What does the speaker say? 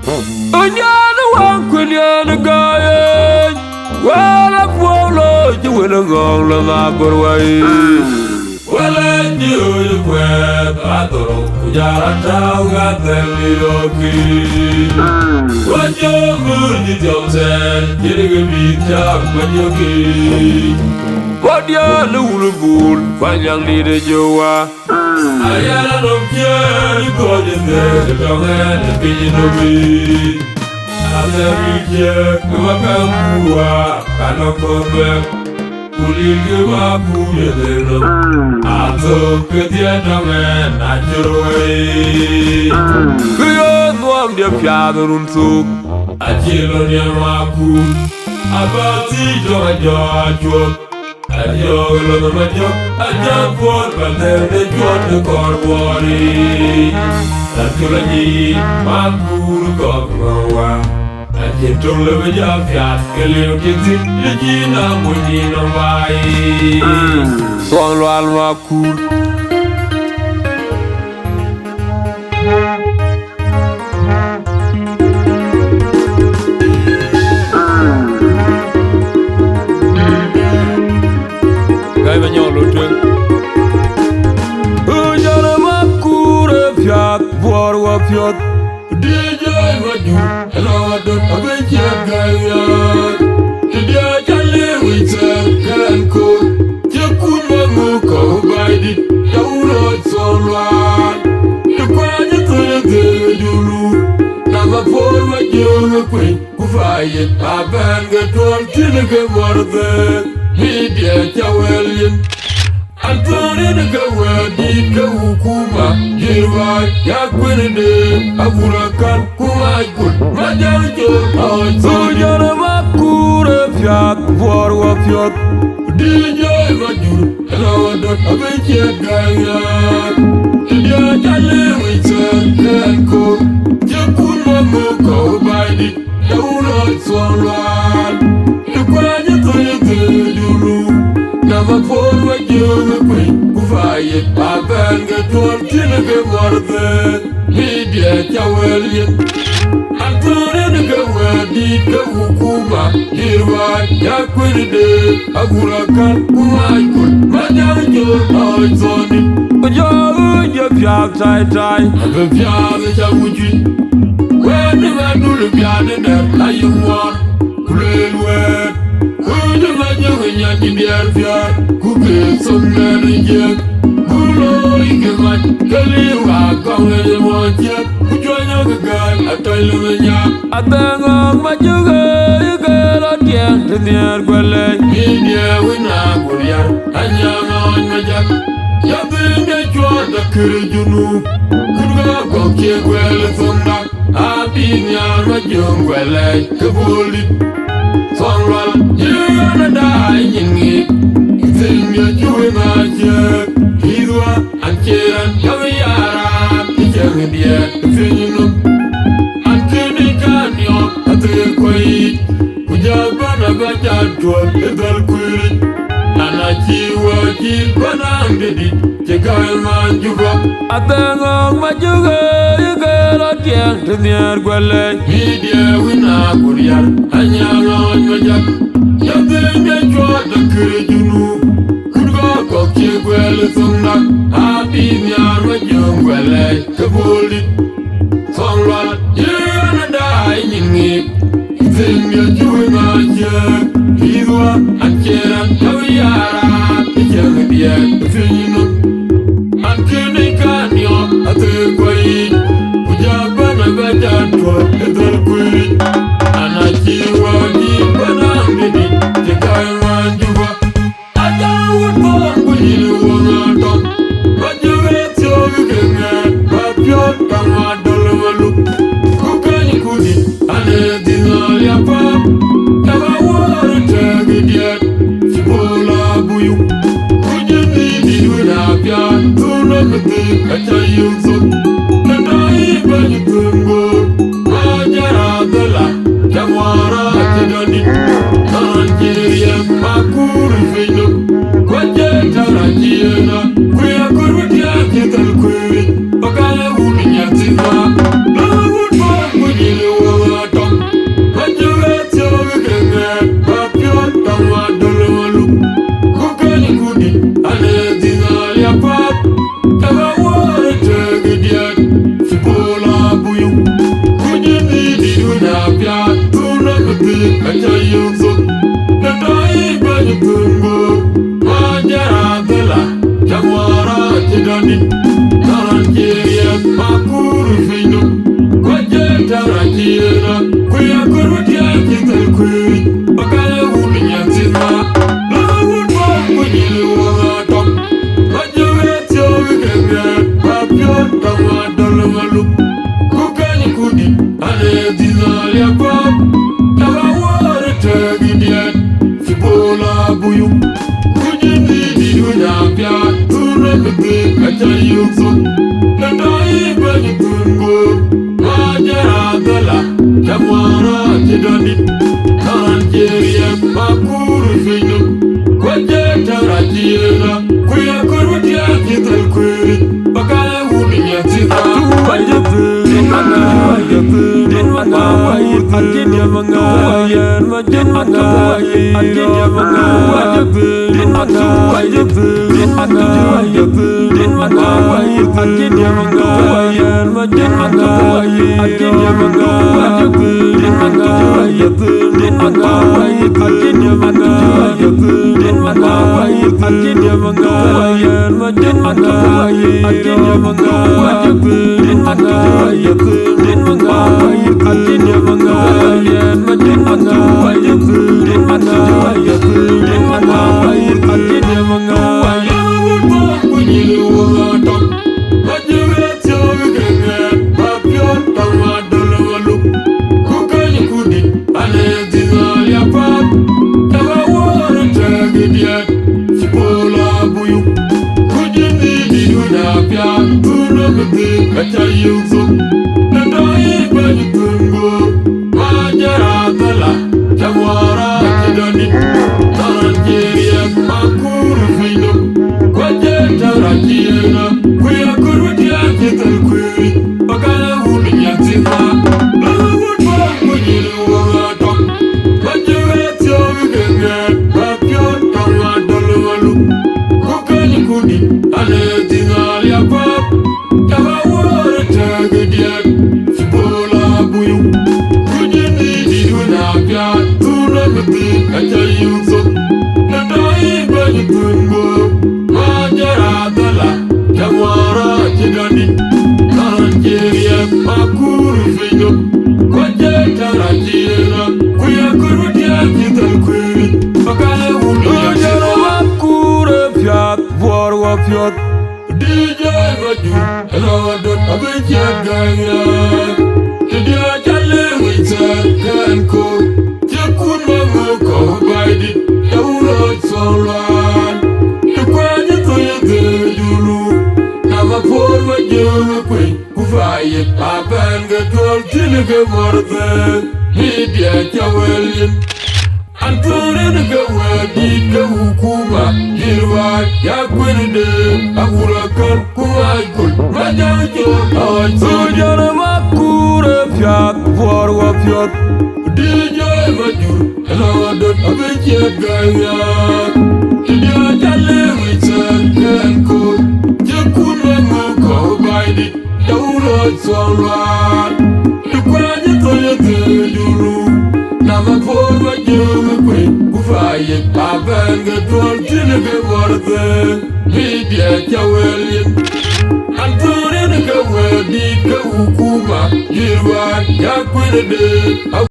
Onyana wankwenyana gaye wala polo jiwela gong la magorwai wala jiyo kwe patoro kujara tauga teliroki wajo murdi jomsen jirga bita majoki wadia lulu bul panjang di de jowa ayana nomkia di koje de dongen pinji nobi Azamikia kumakambua kanokobe kulige mabuye deno ato ketia dongen ajurwe kuyo nuam dia piado runtuk ajilo dia maku abati jonga jojo ajo lo majo aja por bander de jojo korbori Tarkulani makuru kokwa Ajentung lebe jafiat keleo kinti Lejina muni nombai Tuan lual makur Gai banyak luteng Ujala makur fiat Buar wafiat Dijai maju Elawadot abenjir gayat Dia jale wita Kankor Jakun wangu kau baidit Yaurot solwan Tukwanya tulege julu Nama por wajung kwe Kufayet aban gatol Tinake warde Media chawelin Antoni nagawa di hukuma jirwa ya kwende agurakan kumaikul majanjo sojana makure fiat borwa fiat DJ majur lawadot abenche gayat dia jale wita kanko jakun mamuko baidi daulot swalwan tukwanya toyete dulu Nama por wajung kwe Kufayet aben gatol tinake warde Media chawelien Antone nagawa di hukuma Jirwa ya kwende agurakan kumaikul majanjo aizoni Ojo uja piak tai tai Abe piak chawujin Wende mandulu piane der ayuwan Kulelwet Uju majo nyaki biar fiar Kuke somner jek Kulo ike mach Kaliwa kongwe mwajek Kuchwanyo gagal Atoy lumenyak Atengong majuge Ike lotien Tindier kwele Media wina kuliar Anyangon majak Yabinde chwada kiri junub Kurga kokye kwele sondak Abin nyar majung kwele Kebulit Songwal, you gonna die in it. Sing your chewing magic. Hidwa, and Kiran, Yaviara, the young India, the Finum, and Kinikanyo, at the Quay. Ujabana Bajan to a little query. And I see what you run and did it. Chekaman Juba. I think on my juga, you get a chance to the Arguele. Media winner, Kuriar, and Yaron Majak. Yatin get short the Kirijunu. Could go cock you well as on that. Happy Yarajum well, Kabuli. Songwell, you're gonna die in it. Sing your chewing magic. Hidwa, and Kiran, Yaviara, the young India, the Finum. Kinikanyo ate kwai Ujabana bajan tuwa edel kwai Anachiwa di banambidi Jekai manjuwa Ajawu kwa kujili wangatom Majuwe tiogi kengen Bapiot kama dole Kukanyi kudi ane dinali apa Taga wari tegi diet Sibola buyu Kujini diwina piat Acha yuzo Nadai banyu tungo Majara dala Jamwara chidani Nigeria makuru fino Kwaje tarajiena Kuya kurutia kital kuri Bakale uni nyatiza Lagu kwa kujiliwa acha yuzo na dai bani tungo majara dela jamwara chidani naranjeria makuru fino kwaje tarakira kuya kurutia kital kui bakale ulu nyatima na wudwa kujili wagato majuwe wikenge papion kama dolomalu kukani kudi ane dinali apap tawa ware tegidian fibola buyu kujindi didunya pya tuna kute acha yuzo na dai bani tungo majara dala jamwara chidani naranjeria makuru fino kwaje tarakira kuya kurutia kital kui bakale ulu nyatima acha yuzo na dai bani tungo majara dala jamwara chidani naranjeria makuru fino kwaje tarakira kuya kurutia kital kui bakale ulu nyatima na wudwa kujili wagato majuwe wikenge papion kama dolomalu kukani kudi ane dinali apap tawa ware tegidian fibola buyu kujindi didunya pya tuna kute acha yuzo na dai bani tungo majara dala jamwara chidani naranjeria makuru fino kwaje tarakira kuya kurutia kital kui bakale ulu nyatima makure pyat borwa pyat DJ Maju, hello, don't have a jet guy. The dear Charlie, we said, can cook. You could never go by it. You would so long. The quiet to you, never forward you, quick, who fire. I bang a toll till you get more than media, William. Antoni gawa di hukuma jirwa ya kwende akurakan kuwaikul majajo sojana makure pyat borwa pyat DJ Majur hello abechet gaya dia challe wicha kenko jekuna ngoko baidi dawlo solwan tukwaje toyete dulu nama forwa jowe kwe kufaye abenge tol tinege warde media chawelin antoni nge wedi ke hukuma jirwa ya kwede